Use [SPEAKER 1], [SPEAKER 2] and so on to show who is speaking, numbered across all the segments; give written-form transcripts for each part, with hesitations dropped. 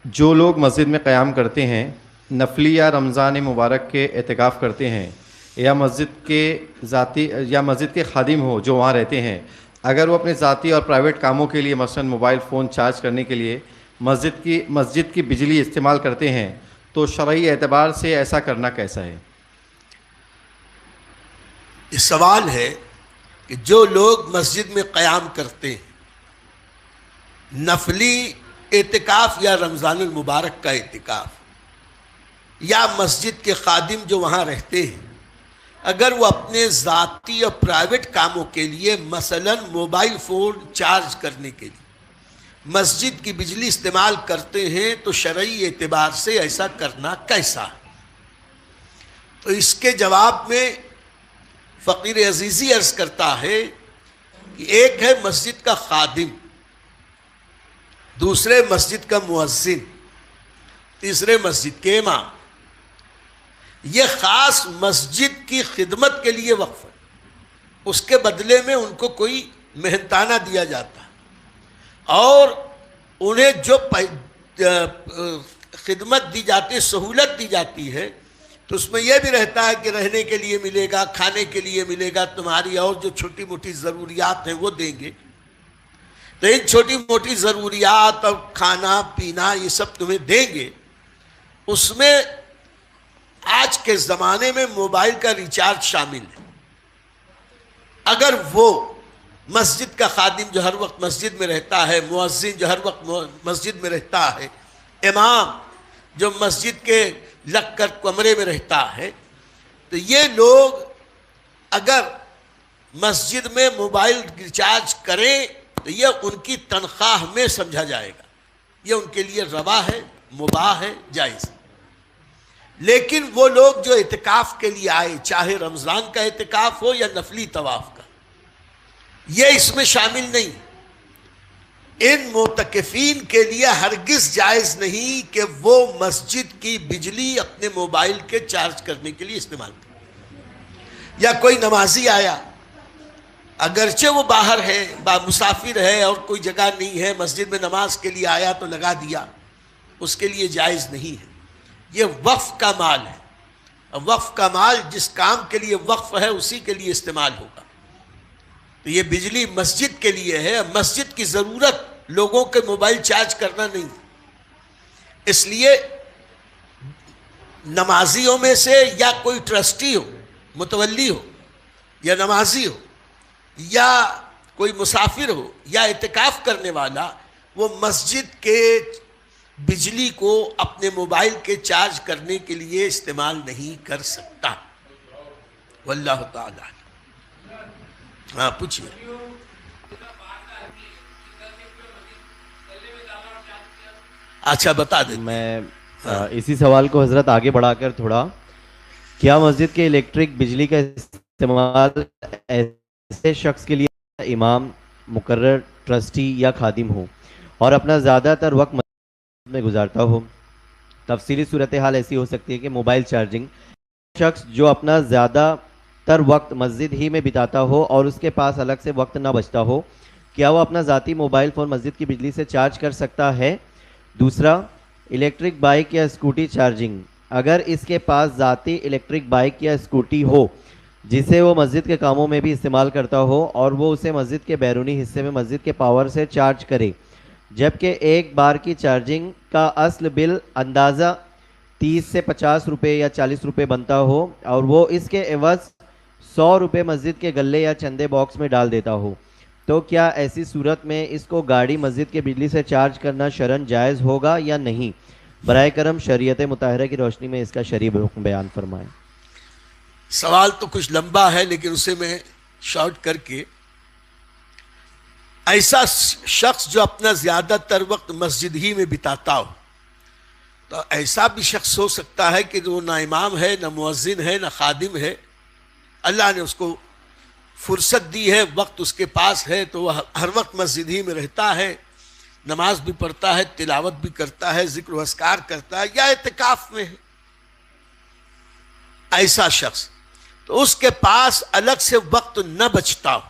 [SPEAKER 1] جو لوگ مسجد میں قیام کرتے ہیں، نفلی یا رمضان مبارک کے اعتکاف کرتے ہیں، یا مسجد کے خادم ہو جو وہاں رہتے ہیں، اگر وہ اپنے ذاتی اور پرائیویٹ کاموں کے لیے مثلا موبائل فون چارج کرنے کے لیے مسجد کی بجلی استعمال کرتے ہیں تو شرعی اعتبار سے ایسا کرنا کیسا ہے؟
[SPEAKER 2] یہ سوال ہے کہ جو لوگ مسجد میں قیام کرتے ہیں، نفلی اعتکاف یا رمضان المبارک کا اعتکاف، یا مسجد کے خادم جو وہاں رہتے ہیں، اگر وہ اپنے ذاتی اور پرائیویٹ کاموں کے لیے مثلا موبائل فون چارج کرنے کے لیے مسجد کی بجلی استعمال کرتے ہیں تو شرعی اعتبار سے ایسا کرنا کیسا ہے؟ تو اس کے جواب میں فقیر عزیزی عرض کرتا ہے کہ ایک ہے مسجد کا خادم، دوسرے مسجد کا مؤذن، تیسرے مسجد کے امام۔ یہ خاص مسجد کی خدمت کے لیے وقف ہے، اس کے بدلے میں ان کو کوئی محنتانہ دیا جاتا ہے، اور انہیں جو خدمت دی جاتی ہے، سہولت دی جاتی ہے، تو اس میں یہ بھی رہتا ہے کہ رہنے کے لیے ملے گا، کھانے کے لیے ملے گا، تمہاری اور جو چھوٹی موٹی ضروریات ہیں وہ دیں گے۔ تو ان چھوٹی موٹی ضروریات اور کھانا پینا یہ سب تمہیں دیں گے۔ اس میں آج کے زمانے میں موبائل کا ریچارج شامل ہے۔ اگر وہ مسجد کا خادم جو ہر وقت مسجد میں رہتا ہے، مؤذن جو ہر وقت مسجد میں رہتا ہے، امام جو مسجد کے لگ کر کمرے میں رہتا ہے، تو یہ لوگ اگر مسجد میں موبائل ریچارج کریں تو یہ ان کی تنخواہ میں سمجھا جائے گا، یہ ان کے لیے روا ہے، مباح ہے، جائز ہے۔ لیکن وہ لوگ جو اعتکاف کے لیے آئے، چاہے رمضان کا اعتکاف ہو یا نفلی طواف کا، یہ اس میں شامل نہیں۔ ان معتکفین کے لیے ہرگز جائز نہیں کہ وہ مسجد کی بجلی اپنے موبائل کے چارج کرنے کے لیے استعمال کریں۔ یا کوئی نمازی آیا، اگرچہ وہ باہر ہے، مسافر ہے اور کوئی جگہ نہیں ہے، مسجد میں نماز کے لیے آیا تو لگا دیا، اس کے لیے جائز نہیں ہے۔ یہ وقف کا مال ہے، وقف کا مال جس کام کے لیے وقف ہے اسی کے لیے استعمال ہوگا۔ تو یہ بجلی مسجد کے لیے ہے، مسجد کی ضرورت لوگوں کے موبائل چارج کرنا نہیں۔ اس لیے نمازیوں میں سے یا کوئی ٹرسٹی ہو، متولی ہو، یا نمازی ہو، یا کوئی مسافر ہو، یا اعتکاف کرنے والا، وہ مسجد کے بجلی کو اپنے موبائل کے چارج کرنے کے لیے استعمال نہیں کر سکتا۔ واللہ تعالی۔ ہاں پوچھئے۔ اچھا بتا دیں۔
[SPEAKER 3] میں اسی سوال کو حضرت آگے بڑھا کر تھوڑا، کیا مسجد کے الیکٹرک بجلی کا استعمال ایسے شخص کے لیے امام، مقرر، ٹرسٹی یا خادم ہو اور اپنا زیادہ تر وقت مسجد میں گزارتا ہو؟ تفصیلی صورتحال ایسی ہو سکتی ہے کہ موبائل چارجنگ، شخص جو اپنا زیادہ تر وقت مسجد ہی میں بتاتا ہو اور اس کے پاس الگ سے وقت نہ بچتا ہو، کیا وہ اپنا ذاتی موبائل فون مسجد کی بجلی سے چارج کر سکتا ہے؟ دوسرا، الیکٹرک بائک یا اسکوٹی چارجنگ، اگر اس کے پاس ذاتی الیکٹرک بائک یا اسکوٹی ہو جسے وہ مسجد کے کاموں میں بھی استعمال کرتا ہو اور وہ اسے مسجد کے بیرونی حصے میں مسجد کے پاور سے چارج کرے، جبکہ ایک بار کی چارجنگ کا اصل بل اندازہ 30 سے 50 روپے یا 40 روپے بنتا ہو اور وہ اس کے عوض 100 روپے مسجد کے گلے یا چندے باکس میں ڈال دیتا ہو، تو کیا ایسی صورت میں اس کو گاڑی مسجد کے بجلی سے چارج کرنا شرعاً جائز ہوگا یا نہیں؟ برائے کرم شریعت مطہرہ کی روشنی میں اس کا شرعی حکم بیان فرمائیں۔
[SPEAKER 2] سوال تو کچھ لمبا ہے لیکن اسے میں شارٹ کر کے، ایسا شخص جو اپنا زیادہ تر وقت مسجد ہی میں بتاتا ہو، تو ایسا بھی شخص ہو سکتا ہے کہ وہ نہ امام ہے، نہ مؤذن ہے، نہ خادم ہے، اللہ نے اس کو فرصت دی ہے، وقت اس کے پاس ہے، تو وہ ہر وقت مسجد ہی میں رہتا ہے، نماز بھی پڑھتا ہے، تلاوت بھی کرتا ہے، ذکر و اذکار کرتا ہے، یا اعتکاف میں ہے۔ ایسا شخص تو اس کے پاس الگ سے وقت نہ بچتا ہو،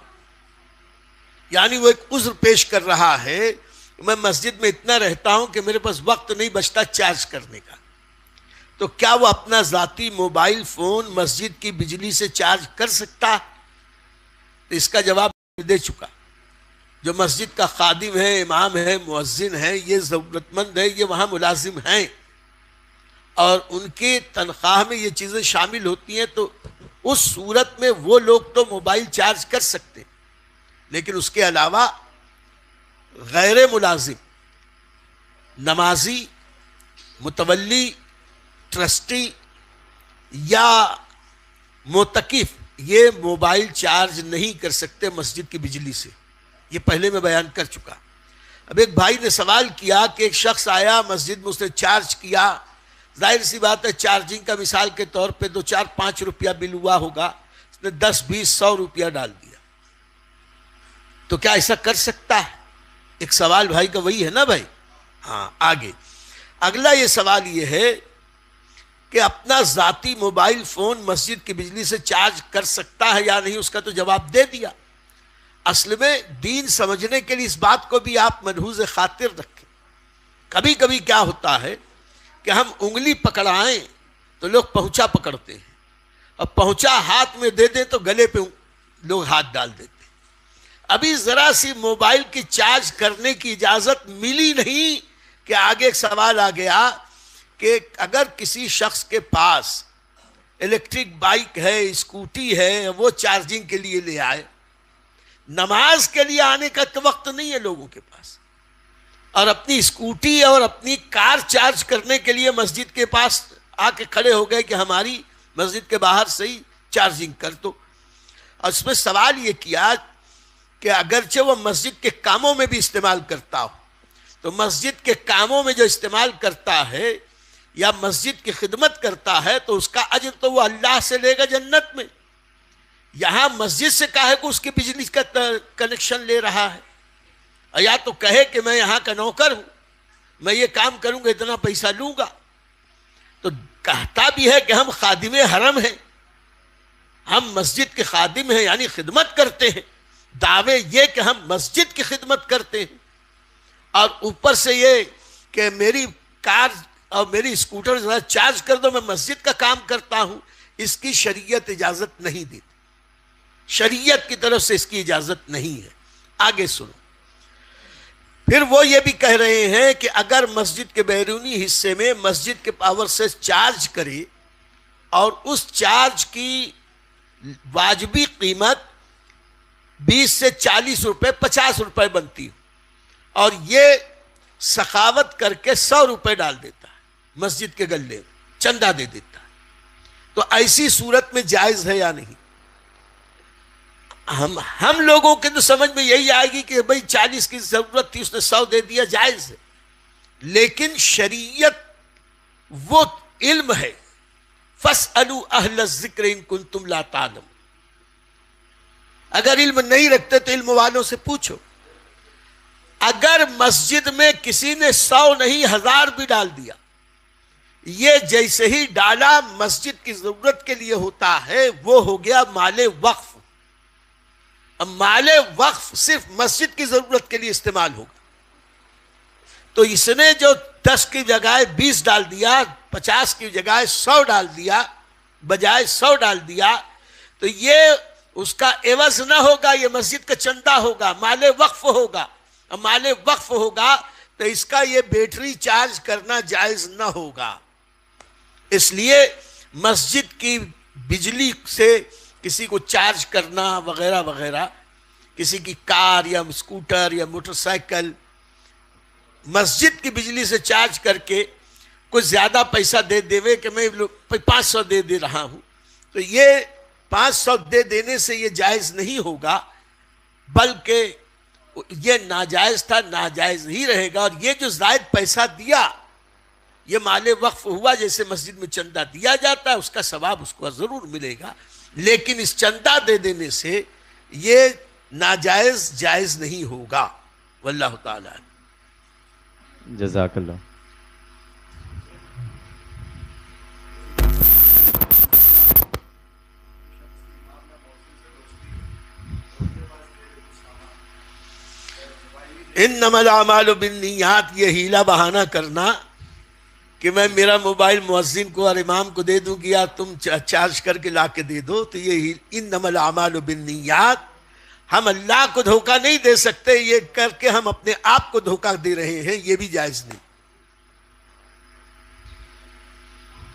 [SPEAKER 2] یعنی وہ ایک عذر پیش کر رہا ہے میں مسجد میں اتنا رہتا ہوں کہ میرے پاس وقت نہیں بچتا چارج کرنے کا، تو کیا وہ اپنا ذاتی موبائل فون مسجد کی بجلی سے چارج کر سکتا؟ تو اس کا جواب دے چکا. جو مسجد کا خادم ہے، امام ہے، مؤذن ہے، یہ ضرورت مند ہے، یہ وہاں ملازم ہیں اور ان کی تنخواہ میں یہ چیزیں شامل ہوتی ہیں، تو اس صورت میں وہ لوگ تو موبائل چارج کر سکتے، لیکن اس کے علاوہ غیر ملازم، نمازی، متولی، ٹرسٹی یا معتکف یہ موبائل چارج نہیں کر سکتے مسجد کی بجلی سے. یہ پہلے میں بیان کر چکا. اب ایک بھائی نے سوال کیا کہ ایک شخص آیا مسجد میں، اس نے چارج کیا، ظاہر سی بات ہے چارجنگ کا مثال کے طور پہ 2-4-5 روپیہ بل ہوا ہوگا، اس نے 10-20-100 روپیہ ڈال دیا، تو کیا ایسا کر سکتا ہے؟ ایک سوال بھائی کا وہی ہے نا بھائی. ہاں آگے اگلا یہ سوال یہ ہے کہ اپنا ذاتی موبائل فون مسجد کی بجلی سے چارج کر سکتا ہے یا نہیں، اس کا تو جواب دے دیا. اصل میں دین سمجھنے کے لیے اس بات کو بھی آپ ملحوظ خاطر رکھیں. کبھی کبھی کیا ہوتا ہے کہ ہم انگلی پکڑائیں تو لوگ پہنچا پکڑتے ہیں، اور پہنچا ہاتھ میں دے دیں تو گلے پہ لوگ ہاتھ ڈال دیتے ہیں. ابھی ذرا سی موبائل کی چارج کرنے کی اجازت ملی نہیں کہ آگے ایک سوال آ گیا کہ اگر کسی شخص کے پاس الیکٹرک بائک ہے، اسکوٹی ہے، وہ چارجنگ کے لیے لے آئے، نماز کے لیے آنے کا تو وقت نہیں ہے لوگوں کے پاس، اور اپنی اسکوٹی اور اپنی کار چارج کرنے کے لیے مسجد کے پاس آ کے کھڑے ہو گئے کہ ہماری مسجد کے باہر سے ہی چارجنگ کر دو. اور اس میں سوال یہ کیا کہ اگرچہ وہ مسجد کے کاموں میں بھی استعمال کرتا ہو، تو مسجد کے کاموں میں جو استعمال کرتا ہے یا مسجد کی خدمت کرتا ہے تو اس کا اجر تو وہ اللہ سے لے گا جنت میں. یہاں مسجد سے کہے کہ اس کی بجلی کا کنیکشن لے رہا ہے، اور یا تو کہے کہ میں یہاں کا نوکر ہوں، میں یہ کام کروں گا اتنا پیسہ لوں گا. تو کہتا بھی ہے کہ ہم خادم حرم ہیں، ہم مسجد کے خادم ہیں، یعنی خدمت کرتے ہیں. دعوے یہ کہ ہم مسجد کی خدمت کرتے ہیں، اور اوپر سے یہ کہ میری کار اور میری اسکوٹر ذرا چارج کر دو، میں مسجد کا کام کرتا ہوں. اس کی شریعت اجازت نہیں دیتی، شریعت کی طرف سے اس کی اجازت نہیں ہے. آگے سنو. پھر وہ یہ بھی کہہ رہے ہیں کہ اگر مسجد کے بیرونی حصے میں مسجد کے پاور سے چارج کرے اور اس چارج کی واجبی قیمت 20 سے 40 روپے 50 روپے بنتی ہو، اور یہ سخاوت کر کے 100 روپے ڈال دیتا ہے مسجد کے گلے میں، چندہ دے دیتا ہے، تو ایسی صورت میں جائز ہے یا نہیں؟ ہم لوگوں کے تو سمجھ میں یہی آئے گی کہ بھئی 40 کی ضرورت تھی، اس نے 100 دے دیا، جائز ہے. لیکن شریعت وہ علم ہے، فَاسْأَلُوا أَهْلَ الذِّكْرِ إِن كُنتُمْ لَا تَعْلَمُونَ. اگر علم نہیں رکھتے تو علم والوں سے پوچھو. اگر مسجد میں کسی نے 100 نہیں 1000 بھی ڈال دیا، یہ جیسے ہی ڈالا مسجد کی ضرورت کے لیے ہوتا ہے، وہ ہو گیا مال وقف. اب مال وقف صرف مسجد کی ضرورت کے لیے استعمال ہوگا. تو اس نے جو 10 کی جگہ 20 ڈال دیا، 50 کی جگہ 100 ڈال دیا، بجائے 100 ڈال دیا، تو یہ اس کا عوض نہ ہوگا، یہ مسجد کا چندہ ہوگا، مال وقف ہوگا. اور مال وقف ہوگا تو اس کا یہ بیٹری چارج کرنا جائز نہ ہوگا. اس لیے مسجد کی بجلی سے کسی کو چارج کرنا وغیرہ وغیرہ، کسی کی کار یا اسکوٹر یا موٹر سائیکل مسجد کی بجلی سے چارج کر کے کچھ زیادہ پیسہ دے دیوے کہ میں 500 دے رہا ہوں، تو یہ 500 دینے سے یہ جائز نہیں ہوگا، بلکہ یہ ناجائز تھا، ناجائز ہی رہے گا. اور یہ جو زائد پیسہ دیا یہ مال وقف ہوا، جیسے مسجد میں چندہ دیا جاتا ہے اس کا ثواب اس کو ضرور ملے گا، لیکن اس چندہ دے دینے سے یہ ناجائز جائز نہیں ہوگا. واللہ تعالی.
[SPEAKER 3] جزاک اللہ.
[SPEAKER 2] انما الاعمال بالنیات، یہ ہیلا بہانہ کرنا کہ میں میرا موبائل مؤذن کو اور امام کو دے دوں کہ یا تم چارج کر کے لا کے دے دو، تو یہ انما الاعمال بالنیات، ہم اللہ کو دھوکہ نہیں دے سکتے، یہ کر کے ہم اپنے آپ کو دھوکہ دے رہے ہیں، یہ بھی جائز نہیں.